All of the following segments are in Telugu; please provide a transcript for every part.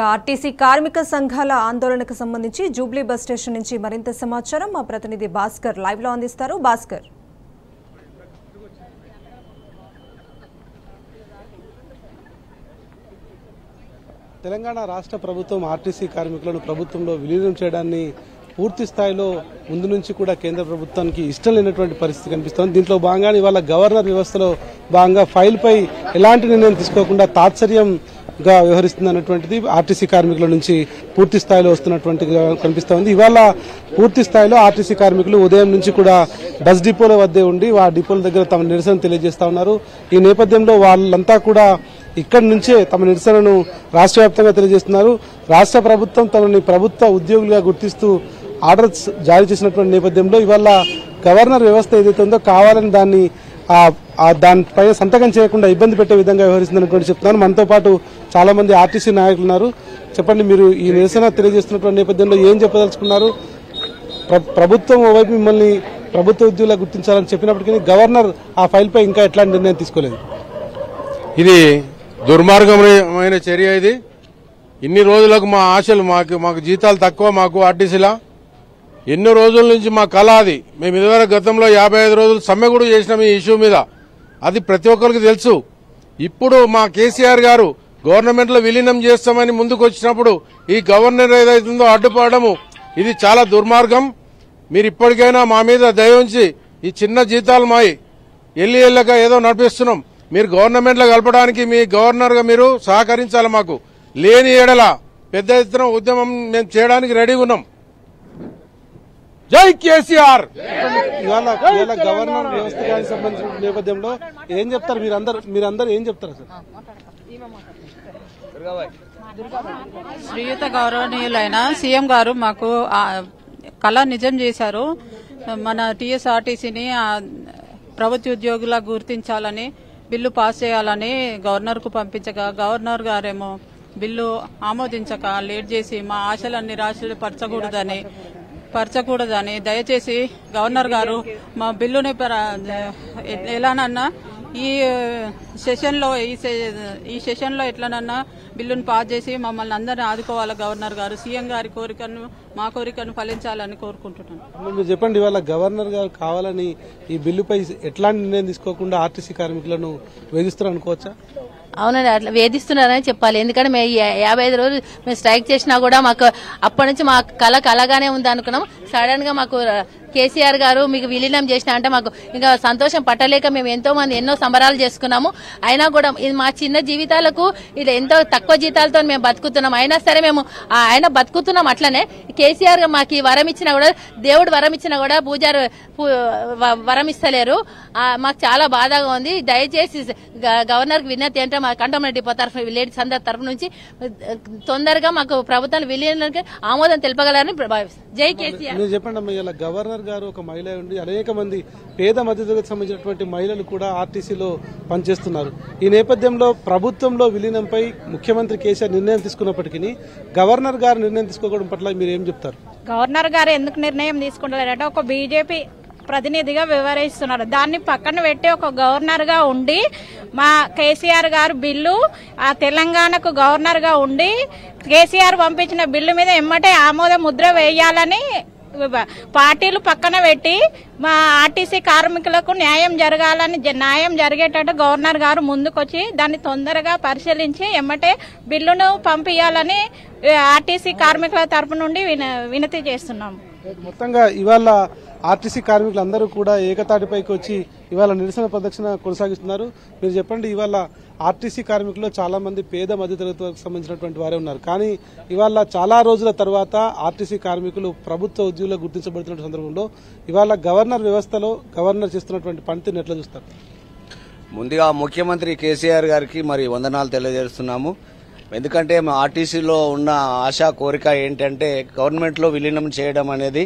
ఆర్టీసీ కార్మిక సంఘాల ఆందోళనకు సంబంధించి జూబ్లీ బస్ స్టేషన్ నుంచి మరింత సమాచారం మా ప్రతినిధి భాస్కర్ లైవ్ లో అందిస్తారు. భాస్కర్, తెలంగాణ రాష్ట్ర ప్రభుత్వం ఆర్టీసీ కార్మికులను ప్రభుత్వంలో విలీనం చేయడాన్ని పూర్తి స్థాయిలో ముందు నుంచి కూడా కేంద్ర ప్రభుత్వానికి ఇష్టం లేనటువంటి పరిస్థితి కనిపిస్తోంది. దీంట్లో భాగంగా ఇవాళ గవర్నర్ వ్యవస్థలో భాగంగా ఫైల్పై ఎలాంటి నిర్ణయం తీసుకోకుండా తాత్సర్యంగా వ్యవహరిస్తుందన్నటువంటిది ఆర్టీసీ కార్మికుల నుంచి పూర్తి స్థాయిలో వస్తున్నటువంటి కనిపిస్తోంది. ఇవాళ పూర్తి స్థాయిలో ఆర్టీసీ కార్మికులు ఉదయం నుంచి కూడా బస్ డిపోల వద్దే ఉండి ఆ డిపోల దగ్గర తమ నిరసన తెలియజేస్తా ఉన్నారు. ఈ నేపథ్యంలో వాళ్ళంతా కూడా ఇక్కడి నుంచే తమ నిరసనను రాష్ట్ర వ్యాప్తంగా తెలియజేస్తున్నారు. రాష్ట్ర ప్రభుత్వం తమని ప్రభుత్వ ఉద్యోగులుగా గుర్తిస్తూ ఆర్డర్స్ జారీ చేసినటువంటి నేపథ్యంలో ఇవాళ గవర్నర్ వ్యవస్థ ఏదైతే ఉందో కావాలని దానిపైన సంతకం చేయకుండా ఇబ్బంది పెట్టే విధంగా వ్యవహరిస్తుందన్నటువంటి చెప్తున్నారు. మనతో పాటు చాలా మంది ఆర్టీసీ నాయకులు ఉన్నారు. చెప్పండి, మీరు ఈ నిరసన తెలియజేస్తున్నటువంటి నేపథ్యంలో ఏం చెప్పదలుచుకున్నారు? ప్రభుత్వం ఓవైపు మిమ్మల్ని ప్రభుత్వ ఉద్యోగులుగా గుర్తించాలని చెప్పినప్పటికీ గవర్నర్ ఆ ఫైల్పై ఇంకా ఎట్లాంటి నిర్ణయం తీసుకోలేదు. ఇది దుర్మార్గమైన చర్య. ఇది ఇన్ని రోజులకు మా ఆశలు మాకు జీతాలు తక్కువ, మాకు ఆర్టీసీలా ఎన్నో రోజుల నుంచి మా కళ అది. మేము ఇదివరకు గతంలో 55 రోజులు సమ్మె కూడా చేసినాం ఈ ఇష్యూ మీద. అది ప్రతి ఒక్కరికి తెలుసు. ఇప్పుడు మా కేసీఆర్ గారు గవర్నమెంట్ లో విలీనం చేస్తామని ముందుకు వచ్చినప్పుడు ఈ గవర్నర్ ఏదైతుందో అడ్డుపడము ఇది చాలా దుర్మార్గం. మీరు ఇప్పటికైనా మా మీద దయ ఉంచి ఈ చిన్న జీతాలు మాయి ఎల్లిగా ఏదో నడిపిస్తున్నాం, మీరు గవర్నమెంట్ లో కలపడానికి మీ గవర్నర్ గా మీరు సహకరించాలి. మాకు లేని ఏడల పెద్ద ఎత్తున ఉద్యమం మేము చేయడానికి రెడీగా ఉన్నాం. జై కేసీఆర్. ఇవాళ గవర్నర్ వ్యవస్థకి సంబంధించిన నేపథ్యంలో ఏం చెప్తారు మీరందరూ ఏం చెప్తారు సార్? శ్రీయుత గౌరవనీయులైన సీఎం గారు మాకు కళ నిజం చేశారు. మన టీఎస్ఆర్టీసీని ప్రభుత్వ ఉద్యోగులా గుర్తించాలని బిల్లు పాస్ చేయాలని గవర్నర్ కు పంపించగా గవర్నర్ గారేమో బిల్లు ఆమోదించక లేట్ చేసి మా ఆశలన్నీ నిరాశలు పరచకూడదని దయచేసి గవర్నర్ గారు మా బిల్లుని ఎలానన్నా ఈ సెషన్లో ఎట్లనన్నా బిల్లును పాస్ చేసి మమ్మల్ని అందరినీ ఆదుకోవాలి గవర్నర్ గారు. సీఎం గారి కోరికను మా కోరికను ఫలించాలని కోరుకుంటున్నాను. మీరు చెప్పండి, ఇవాళ గవర్నర్ గారు కావాలని ఈ బిల్లుపై ఎట్లాంటి నిర్ణయం తీసుకోకుండా ఆర్టీసీ కార్మికులను వేధిస్తున్నారు అనుకోవచ్చా? అవునండి, అట్లా వేధిస్తున్నారని చెప్పాలి. ఎందుకంటే మేము 55 రోజులు మేము స్ట్రైక్ చేసినా కూడా మాకు అప్పటి నుంచి మా కళ కలగానే ఉంది అనుకున్నాం. సడన్ గా మాకు కేసీఆర్ గారు మీకు విలీనం చేసిన అంటే మాకు ఇంకా సంతోషం పట్టలేక మేము ఎంతో మంది ఎన్నో సంబరాలు చేసుకున్నాము. అయినా కూడా మా చిన్న జీవితాలకు ఇలా ఎంతో తక్కువ జీతాలతో మేము బతుకుతున్నాం. అయినా సరే మేము ఆయన బతుకుతున్నాం. అట్లనే కేసీఆర్ మాకు ఈ వరం ఇచ్చినా కూడా, దేవుడు వరం ఇచ్చినా కూడా పూజారు వరం ఇస్తలేరు. మాకు చాలా బాధగా ఉంది. దయచేసి గవర్నర్ కి విన్నతి ఏంటంటే మా కంటోన్మెంట్ డిపో తరఫు లేడీస్ అందరి తరఫు నుంచి తొందరగా మాకు ప్రభుత్వాన్ని విలీనానికి ఆమోదం తెలుపగలరని భావిస్తాం. జై కేసీఆర్. చెప్పండి, గవర్నర్ గారు ఒక మహిళ ఉండి అనేక మంది పేద మధ్యతరగతి సంబంధించినటువంటి మహిళలు కూడా ఆర్టీసీలో పనిచేస్తున్నారు. ఈ నేపథ్యంలో ప్రభుత్వంలో విలీనంపై ముఖ్యమంత్రి కేసీఆర్ నిర్ణయం తీసుకున్నప్పటికీ గవర్నర్ గారు నిర్ణయం తీసుకోవడం పట్ల మీరు ఏం చెప్తారు? గవర్నర్ గారు ఎందుకు నిర్ణయం తీసుకుంటారంటే ఒక బీజేపీ ప్రతినిధిగా వ్యవహరిస్తున్నారు. దాన్ని పక్కన పెట్టి ఒక గవర్నర్ గా ఉండి మా కేసీఆర్ గారు బిల్లు తెలంగాణకు గవర్నర్ గా ఉండి కేసీఆర్ పంపించిన బిల్లు మీద ఎమ్మటే ఆమోద ముద్ర వేయాలని పార్టీలు పక్కన పెట్టి మా ఆర్టీసీ కార్మికులకు న్యాయం జరిగేటట్టు గవర్నర్ గారు ముందుకొచ్చి దాన్ని తొందరగా పరిశీలించి ఎమ్మటే బిల్లును పంపించాలని ఆర్టీసీ కార్మికుల తరపు నుండి వినతి చేస్తున్నాం. మొత్తంగా ఇవాళ ఆర్టీసీ కార్మికులందరూ కూడా ఏకతాటిపైకి వచ్చి ఇవాళ నిరసన ప్రదర్శన కొనసాగిస్తున్నారు. మీరు చెప్పండి, ఇవాళ ఆర్టీసీ కార్మికుల్లో చాలా మంది పేద మధ్యతరగతి వరకు సంబంధించినటువంటి వారే ఉన్నారు. కానీ ఇవాళ చాలా రోజుల తర్వాత ఆర్టీసీ కార్మికులు ప్రభుత్వ ఉద్యోగులుగా గుర్తించబడుతున్న సందర్భంలో ఇవాళ గవర్నర్ వ్యవస్థలో గవర్నర్ చేస్తున్నటువంటి పనితీరును ఎట్లా చూస్తారు? ముందుగా ముఖ్యమంత్రి కేసీఆర్ గారికి మరి వందనాలు తెలియజేస్తున్నాము. ఎందుకంటే మా ఆర్టీసీలో ఉన్న ఆశా కోరిక ఏంటంటే గవర్నమెంట్ లో విలీనం చేయడం అనేది.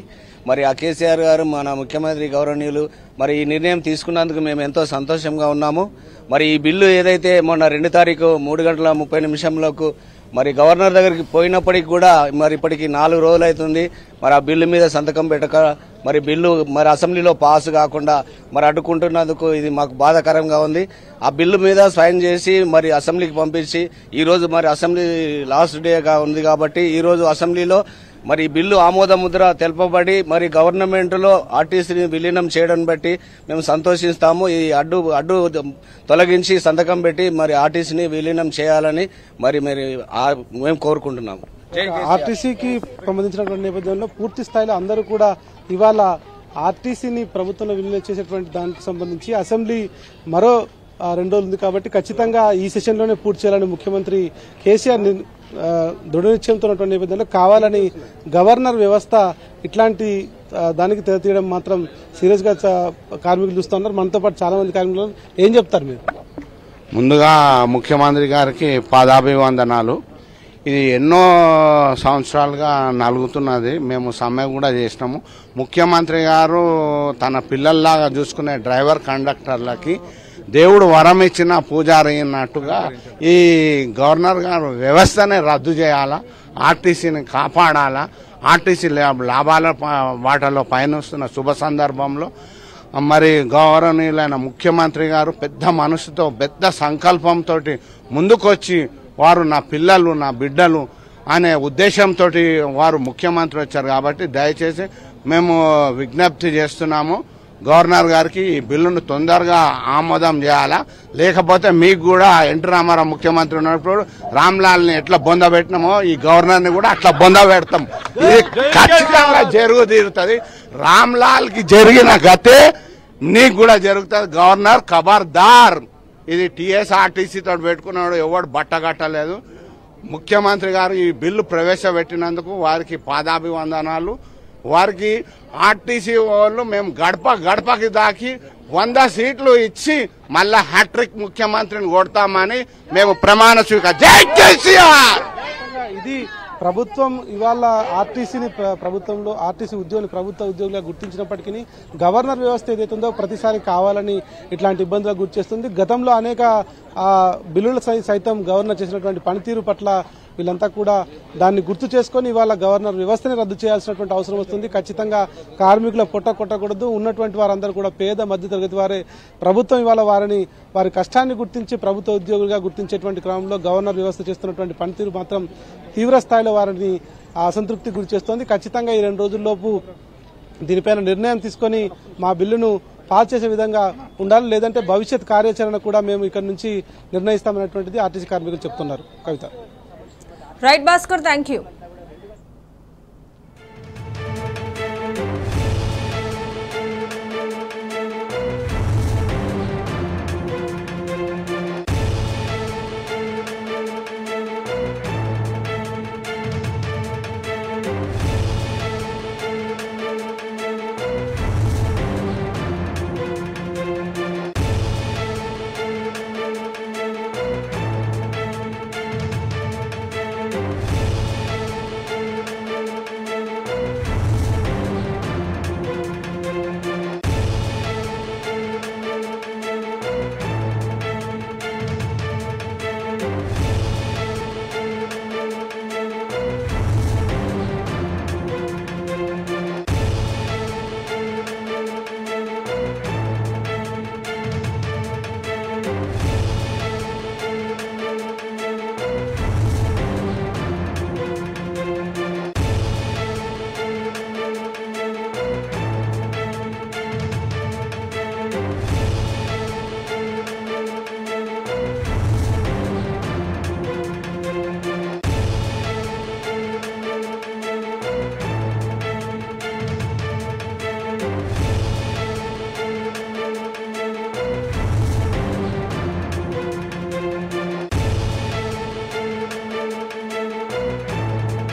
మరి ఆ కేసీఆర్ గారు మన ముఖ్యమంత్రి గౌరవనీయులు మరి ఈ నిర్ణయం తీసుకున్నందుకు మేము ఎంతో సంతోషంగా ఉన్నాము. మరి ఈ బిల్లు ఏదైతే మొన్న 2 తారీఖు 3:30 నిమిషంలకు మరి గవర్నర్ దగ్గరికి పోయినప్పటికీ కూడా మరి ఇప్పటికి 4 రోజులు అవుతుంది. మరి ఆ బిల్లు మీద సంతకం పెట్టక మరి బిల్లు మరి అసెంబ్లీలో పాస్ కాకుండా మరి అడ్డుకుంటున్నందుకు ఇది మాకు బాధాకరంగా ఉంది. ఆ బిల్లు మీద సైన్ చేసి మరి అసెంబ్లీకి పంపించి ఈరోజు మరి అసెంబ్లీ లాస్ట్ డేగా ఉంది కాబట్టి ఈరోజు అసెంబ్లీలో మరి బిల్లు ఆమోద ముద్ర తెలపబడి మరి గవర్నమెంట్ లో ఆర్టీసీని విలీనం చేయడం బట్టి మేము సంతోషిస్తాము. ఈ అడ్డు తొలగించి సంతకం పెట్టి మరి ఆర్టీసీని విలీనం చేయాలని మరి మేము కోరుకుంటున్నాము. ఆర్టీసీకి సంబంధించినటువంటి నేపథ్యంలో పూర్తి స్థాయిలో అందరూ కూడా ఇవాళ ఆర్టీసీని ప్రభుత్వంలో విలీనం చేసేటువంటి దానికి సంబంధించి అసెంబ్లీ మరో 2 రోజులు ఉంది కాబట్టి ఖచ్చితంగా ఈ సెషన్లోనే పూర్తి చేయాలని ముఖ్యమంత్రి కేసీఆర్ దృఢ నిశ్చయంతో ఉన్నటువంటి నేపథ్యంలో కావాలని గవర్నర్ వ్యవస్థ ఇట్లాంటి దానికి తెరతీయడం మాత్రం సీరియస్ గా కార్మికులు చూస్తున్నారు. మనతో పాటు చాలా మంది కార్మికులు ఏం చెప్తారు మీరు? ముందుగా ముఖ్యమంత్రి గారికి పాదాభివందనాలు. ఇది ఎన్నో సంవత్సరాలుగా నలుగుతున్నది. మేము సమ్మె కూడా చేసినాము. ముఖ్యమంత్రి గారు తన పిల్లల్లాగా చూసుకునే డ్రైవర్ కండక్టర్లకి దేవుడు వరం ఇచ్చిన పూజారి అన్నట్టుగా ఈ గవర్నర్ గారు వ్యవస్థనే రద్దు చేయాలా, ఆర్టీసీని కాపాడాలా. ఆర్టీసీ లాభాల వాటలో పయనిస్తున్న శుభ సందర్భంలో మరి గౌరవనీయులైన ముఖ్యమంత్రి గారు పెద్ద మనసుతో పెద్ద సంకల్పంతో ముందుకొచ్చి వారు నా పిల్లలు నా బిడ్డలు అనే ఉద్దేశంతో వారు ముఖ్యమంత్రి వచ్చారు. కాబట్టి దయచేసి మేము విజ్ఞప్తి చేస్తున్నాము గవర్నర్ గారికి ఈ బిల్లును తొందరగా ఆమోదం చేయాలా. లేకపోతే మీకు కూడా ఎన్టీ రామారావు ముఖ్యమంత్రి ఉన్నప్పుడు రామ్లాల్ని ఎట్లా బొంద పెట్టినామో ఈ గవర్నర్ని కూడా అట్లా బొంద పెడతాం. ఇది ఖచ్చితంగా జరుగు తీరుతుంది. రామ్లాల్ కి జరిగిన గతే నీకు కూడా జరుగుతుంది. గవర్నర్ ఖబర్దార్. ఇది టీఎస్ఆర్టీసీ తోటి పెట్టుకున్నాడు, ఎవడు బట్టగట్టలేదు. ముఖ్యమంత్రి గారు ఈ బిల్లు ప్రవేశపెట్టినందుకు వారికి పాదాభివందనాలు. వారికి ఆర్టీసీ వాళ్ళు మేము గడపకి దాకి 100 సీట్లు ఇచ్చి మళ్ళా హ్యాట్రిక్ ముఖ్యమంత్రిని కొడతామని మేము ప్రమాణ స్వీకారం. జై కేసీఆర్. ఇది ప్రభుత్వం ఇవాళ ఆర్టీసీని ప్రభుత్వంలో ఆర్టీసీ ఉద్యోగులు ప్రభుత్వ ఉద్యోగులుగా గుర్తించినప్పటికీ గవర్నర్ వ్యవస్థ ఏదైతుందో ప్రతిసారి కావాలని ఇట్లాంటి ఇబ్బందులకు గురి చేస్తుంది. గతంలో అనేక బిల్లుల సైతం గవర్నర్ చేసినటువంటి పనితీరు పట్ల వీళ్ళంతా కూడా దాన్ని గుర్తు చేసుకుని ఇవాళ గవర్నర్ వ్యవస్థని రద్దు చేయాల్సినటువంటి అవసరం వస్తుంది. ఖచ్చితంగా కార్మికుల పొట్ట కొట్టకూడదు. ఉన్నటువంటి వారందరూ కూడా పేద మధ్యతరగతి వారే. ప్రభుత్వం ఇవాళ వారి కష్టాన్ని గుర్తించి ప్రభుత్వ ఉద్యోగులుగా గుర్తించేటువంటి క్రమంలో గవర్నర్ వ్యవస్థ చేస్తున్నటువంటి పనితీరు మాత్రం తీవ్ర స్థాయిలో వారిని అసంతృప్తి గురి చేస్తోంది. ఖచ్చితంగా ఈ 2 రోజుల్లోపు దీనిపైన నిర్ణయం తీసుకొని మా బిల్లును పాస్ చేసే విధంగా ఉండాలి. లేదంటే భవిష్యత్ కార్యాచరణ కూడా మేము ఇక్కడ నుంచి నిర్ణయిస్తామనేటువంటిది ఆర్టీసీ కార్మికులు చెప్తున్నారు. Kavitha. Right Bhaskar, thank you.